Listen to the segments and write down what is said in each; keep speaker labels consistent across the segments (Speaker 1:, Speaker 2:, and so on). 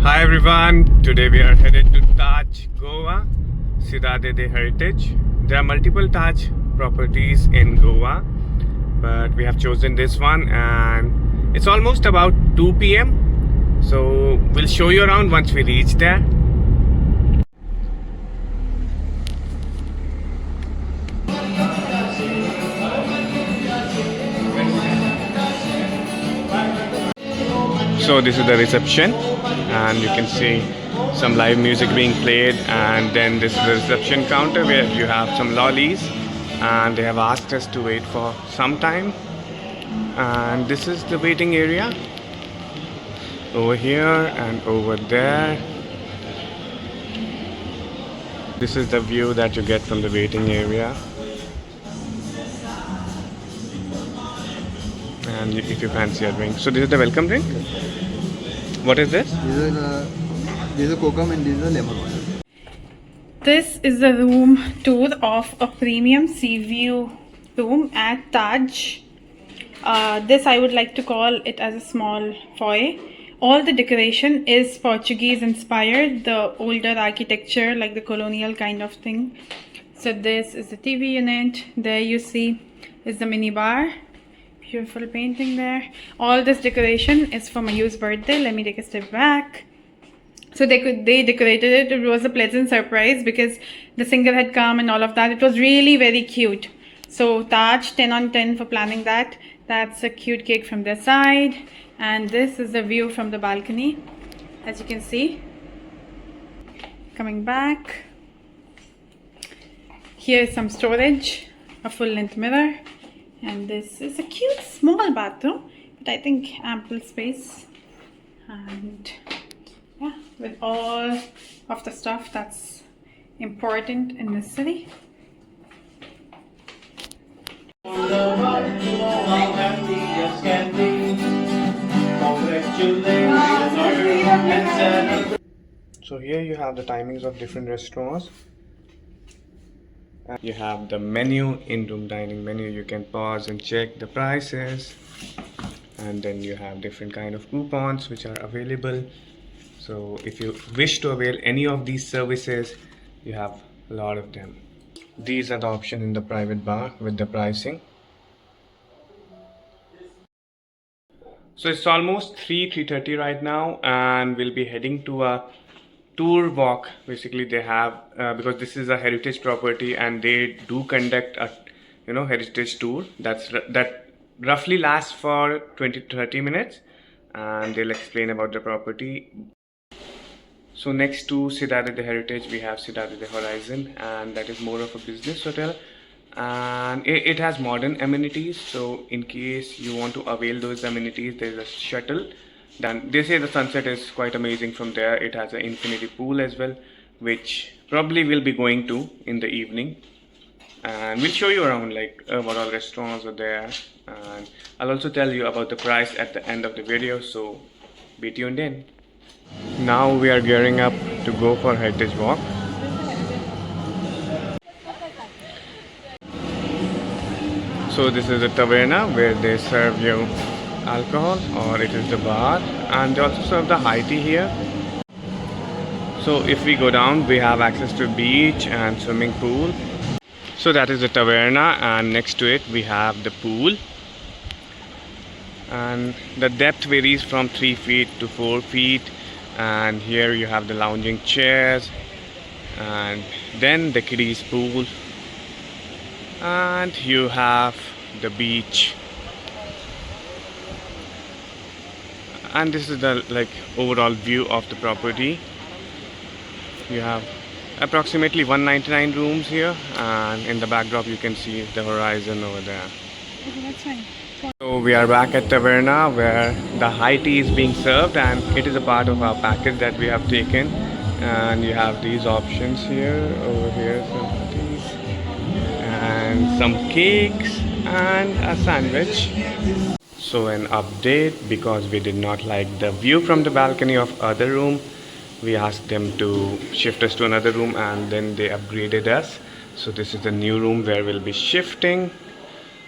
Speaker 1: Hi everyone, today we are headed to Taj Goa, Cidade de Heritage. There are multiple Taj properties in Goa, but we have chosen this one and it's almost about 2 p.m. So we'll show you around once we reach there. So this is the reception and you can see some live music being played, and then this is the reception counter where you have some lollies, and they have asked us to wait for some time. And this is the waiting area over here and over there. This is the view that you get from the waiting area. And if you fancy a drink, so this is the welcome drink. What is this?
Speaker 2: This is a kokum and this is a lemon water.
Speaker 3: This is the room tour of a premium sea view room at Taj. This I would like to call it as a small foyer. All the decoration is Portuguese inspired, the older architecture like the colonial kind of thing. So this is the TV unit. There you see is the mini bar. Beautiful painting there. All this decoration is for Mayu's birthday. Let me take a step back. So they decorated it. It was a pleasant surprise because the singer had come and all of that. It was really very cute. So Taj 10 on 10 for planning that. That's a cute cake from their side. And this is the view from the balcony. As you can see. Coming back. Here is some storage. A full length mirror. And this is a cute small bathroom. But I think ample space. And yeah, with all of the stuff that's important in this city.
Speaker 1: So here you have the timings of different restaurants. You have the menu, in-room dining menu. You can pause and check the prices, and then you have different kind of coupons which are available. So if you wish to avail any of these services, you have a lot of them. These are the options in the private bar with the pricing. So it's almost 3:30 right now, and we'll be heading to a tour walk. Basically they have because this is a heritage property and they do conduct a heritage tour that roughly lasts for 20 to 30 minutes, and they'll explain about the property. So next to Cidade de Heritage we have Cidade de Horizon, and that is more of a business hotel, and it has modern amenities. So in case you want to avail those amenities, there's a shuttle. Then they say the sunset is quite amazing from there. It has an infinity pool as well, which probably we'll be going to in the evening, and we'll show you around like what all restaurants are there, and I'll also tell you about the price at the end of the video, so be tuned in. Now we are gearing up to go for heritage walk. So this is a taverna where they serve you alcohol, or it is the bar, and they also serve the high tea here. So if we go down, we have access to beach and swimming pool. So that is the taverna, and next to it we have the pool, and the depth varies from 3 feet to 4 feet. And here you have the lounging chairs, and then the kiddies pool, and you have the beach. And this is the overall view of the property. You have approximately 199 rooms here, and in the backdrop you can see the horizon over there.
Speaker 3: Okay, that's fine.
Speaker 1: So we are back at Taverna where the high tea is being served, and it is a part of our package that we have taken. And you have these options here, over here some teas and some cakes and a sandwich. So an update, because we did not like the view from the balcony of other room, we asked them to shift us to another room, and then they upgraded us. So this is the new room where we'll be shifting,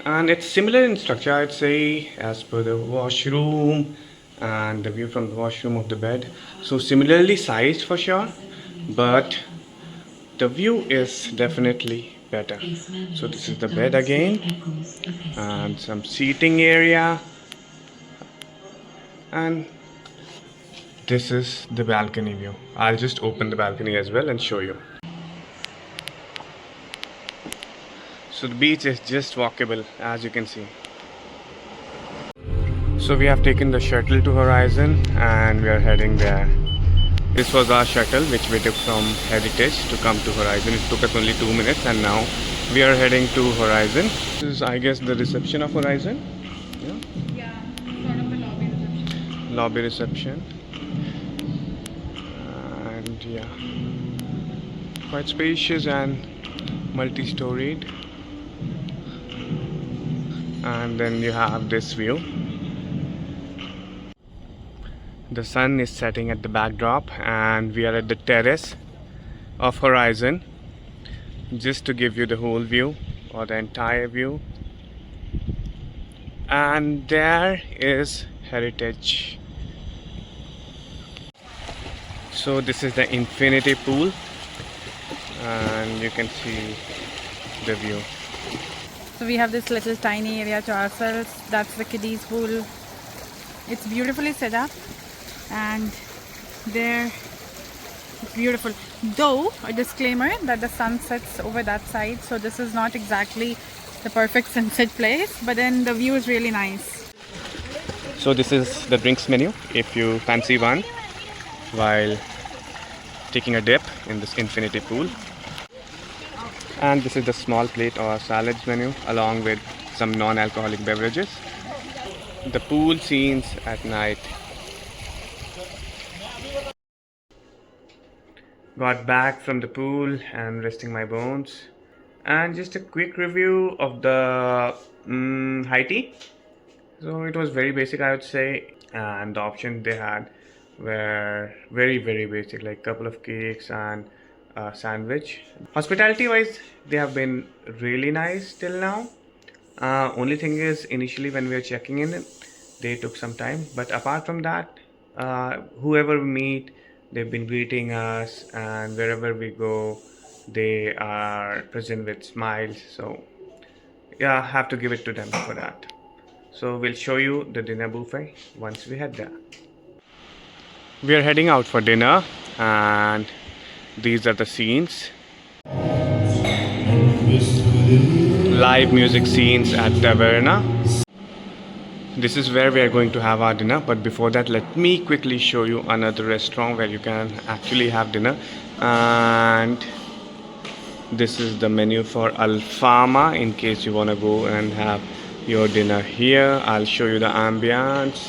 Speaker 1: and it's similar in structure, I'd say, as per the washroom and the view from the washroom of the bed. So similarly sized for sure, but the view is definitely better. So this is the bed again, and some seating area, and this is the balcony view. I'll just open the balcony as well and show you. So the beach is just walkable, as you can see. So we have taken the shuttle to Horizon and we are heading there. This was our shuttle which we took from Heritage to come to Horizon. It took us only 2 minutes and now we are heading to Horizon. This is, I guess, the reception of Horizon.
Speaker 3: Yeah, sort of a lobby reception.
Speaker 1: Lobby reception. And yeah, quite spacious and multi-storied. And then you have this view. The sun is setting at the backdrop and we are at the terrace of Horizon, just to give you the whole view or the entire view. And there is Heritage. So this is the infinity pool and you can see the view.
Speaker 3: So we have this little tiny area to ourselves. That's the kiddies pool. It's beautifully set up and there it's beautiful. Though a disclaimer that the sun sets over that side, so this is not exactly the perfect sunset place, but then the view is really nice.
Speaker 1: So this is the drinks menu if you fancy one while taking a dip in this infinity pool. And this is the small plate or salads menu along with some non-alcoholic beverages. The pool scenes at night. Got back from the pool and resting my bones. And just a quick review of the high tea. So it was very basic, I would say, and the options they had were very basic, like couple of cakes and a sandwich. Hospitality wise, they have been really nice till now. Only thing is, initially when we were checking in, they took some time, but apart from that, whoever we meet, they've been greeting us, and wherever we go they are present with smiles. So yeah, have to give it to them for that. So we'll show you the dinner buffet once we head there. We are heading out for dinner and these are the scenes. Live music scenes at Taverna. This is where we are going to have our dinner, but before that let me quickly show you another restaurant where you can actually have dinner. And this is the menu for Alfama in case you want to go and have your dinner here. I'll show you the ambience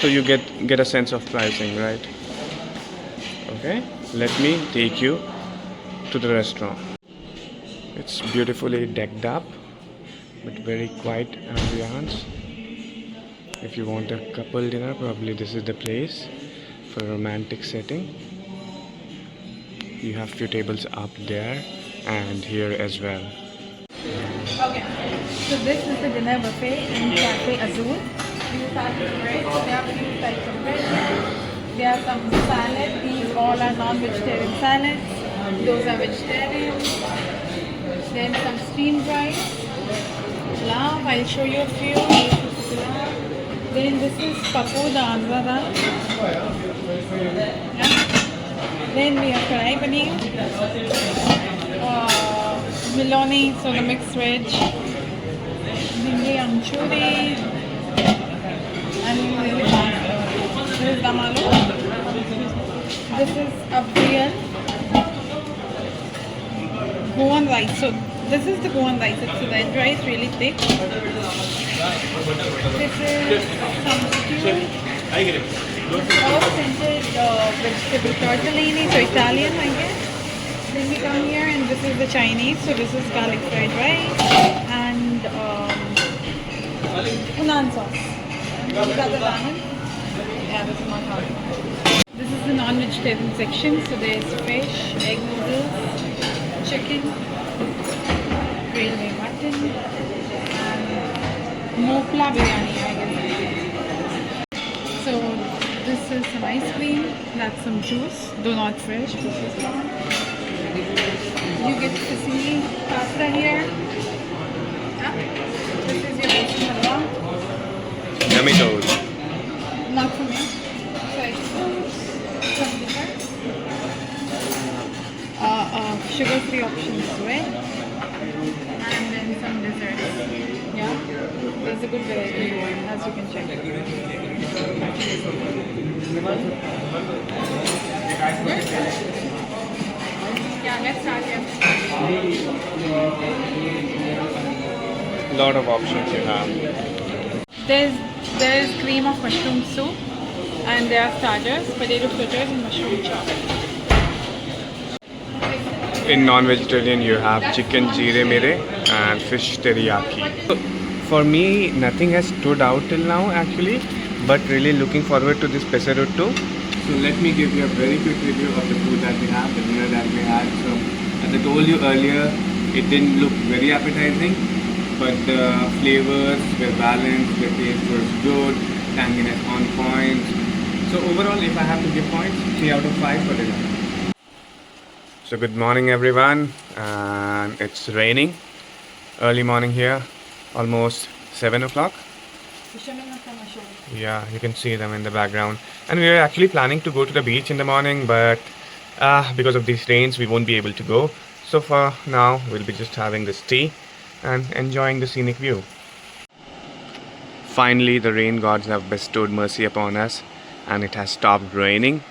Speaker 1: so you get a sense of pricing, right? Okay, let me take you to the restaurant. It's beautifully decked up but very quiet ambience. If you want a couple dinner, probably this is the place for a romantic setting. You have few tables up there and here as well.
Speaker 3: Okay, so this is the dinner buffet in Cafe Azul. These are the breads. There are few types of bread. There are some salad. These all are non-vegetarian salads. Those are vegetarian. Then some steamed rice. Pulao. I'll show you a few. Then this is papu, the Andhra dal. Yeah. Then we have karai paneer, miloni, so the mixed veg, bhindi anchuri, and this is dum aloo. This is abrial Goan rice. So this is the Goan rice. It's the red rice, really thick. This is some stew. All scented vegetable tortellini, so Italian, I guess. Then we come here and this is the Chinese. So this is garlic fried rice and unan sauce. These are the ramen. Yeah, this is not hard. This is the non-vegetarian section. So there's fish, egg noodles, chicken, railway mutton, and mopla biryani, I guess. This is some ice cream. That's some juice. Do not fresh. You get to see pasta here. Yeah. This is your besan halwa.
Speaker 1: Yummy toes.
Speaker 3: Not for me. Sorry. Some dessert. Sugar-free options, right? And then some desserts. Yeah. There's a good variety here, as you can check. Yeah, let's start here.
Speaker 1: Lot of options you have.
Speaker 3: There's cream of mushroom soup, and there are starters, potato fritters, and mushroom chop.
Speaker 1: In non-vegetarian, you have chicken jeere mere and fish teriyaki. For me, nothing has stood out till now actually, but really looking forward to this peserotto. So let me give you a very quick review of the food that we have, the dinner that we had. So as I told you earlier, it didn't look very appetizing, but the flavors were balanced, the taste was good, tanginess on point. So overall, if I have to give points, 3 out of 5 for dinner. So good morning everyone, and it's raining. Early morning here, almost 7 o'clock. Yeah, you can see them in the background. And we were actually planning to go to the beach in the morning, but because of these rains, we won't be able to go. So for now, we'll be just having this tea and enjoying the scenic view. Finally, the rain gods have bestowed mercy upon us, and it has stopped raining.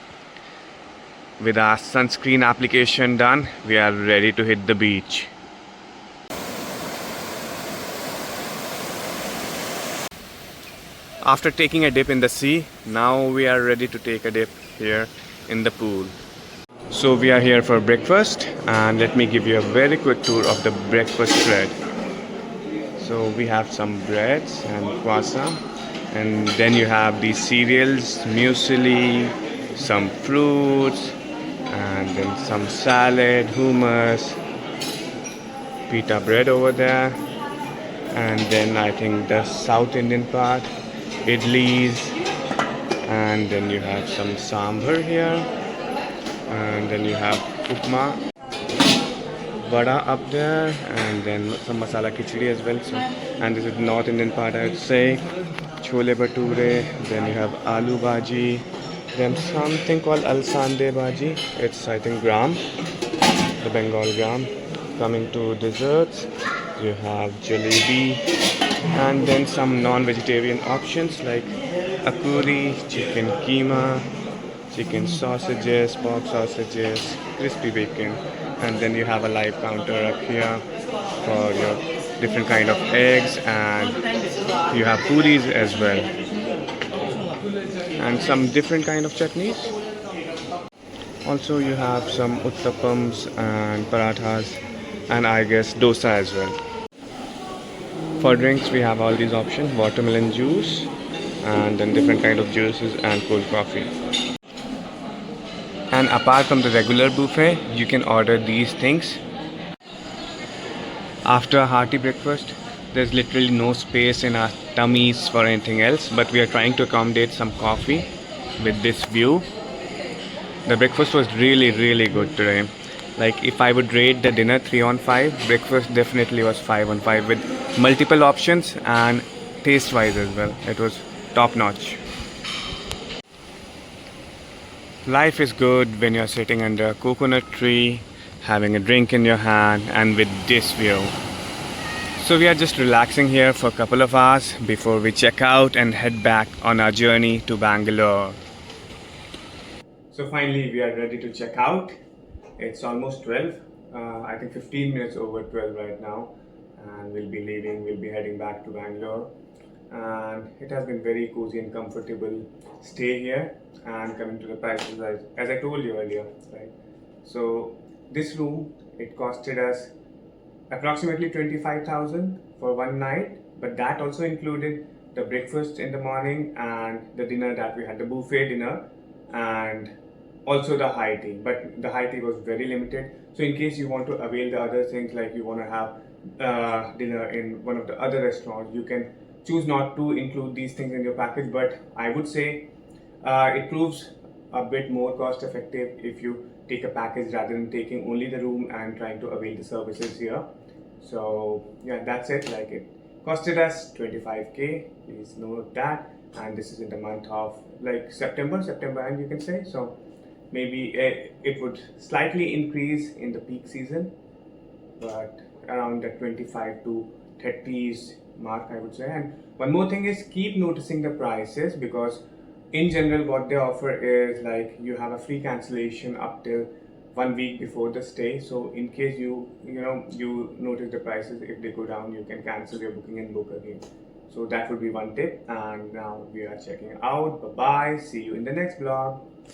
Speaker 1: With our sunscreen application done, we are ready to hit the beach. After taking a dip in the sea, now we are ready to take a dip here in the pool. So we are here for breakfast, and let me give you a very quick tour of the breakfast spread. So we have some breads and croissant, and then you have these cereals, muesli, some fruits, and then some salad, hummus, pita bread over there, and then I think the South Indian part, idlis, and then you have some sambar here, and then you have upma, vada up there, and then some masala khichdi as well. So, and this is the North Indian part, I would say, chole bhature, then you have aloo bhaji, then something called alsande bhaji. It's I think gram, the Bengal gram. Coming to desserts, you have jalebi, and then some non-vegetarian options like akuri, chicken keema, chicken sausages, pork sausages, crispy bacon, and then you have a live counter up here for your different kind of eggs, and you have puris as well, and some different kind of chutneys. Also you have some uttapams and parathas, and I guess dosa as well. For drinks we have all these options, watermelon juice, and then different kind of juices and cold coffee. And apart from the regular buffet, you can order these things. After a hearty breakfast, there's literally no space in our tummies for anything else, but we are trying to accommodate some coffee with this view. The breakfast was really good today. Like if I would rate the dinner 3 on 5, breakfast definitely was 5 on 5 with multiple options and taste wise as well. It was top notch. Life is good when you're sitting under a coconut tree, having a drink in your hand, and with this view. So we are just relaxing here for a couple of hours before we check out and head back on our journey to Bangalore. So finally we are ready to check out. It's almost 12. I think 15 minutes over 12 right now, and we'll be leaving. We'll be heading back to Bangalore, and it has been very cozy and comfortable stay here. And coming to the prices, as I told you earlier, right? So this room, it costed us approximately 25,000 for one night, but that also included the breakfast in the morning and the dinner that we had, the buffet dinner, and also the high tea. But the high tea was very limited. So in case you want to avail the other things, like you want to have dinner in one of the other restaurants, you can choose not to include these things in your package. But I would say It proves a bit more cost effective if you take a package rather than taking only the room and trying to avail the services here. So yeah, that's it. Like, it costed us 25K. Please note that. And this is in the month of like September, and you can say so. Maybe it would slightly increase in the peak season, but around the 25 to 30s mark, I would say. And one more thing is, keep noticing the prices, because in general what they offer is like you have a free cancellation up till 1 week before the stay. So in case you notice the prices, if they go down, you can cancel your booking and book again. So that would be one tip. And now we are checking out. Bye bye, see you in the next vlog.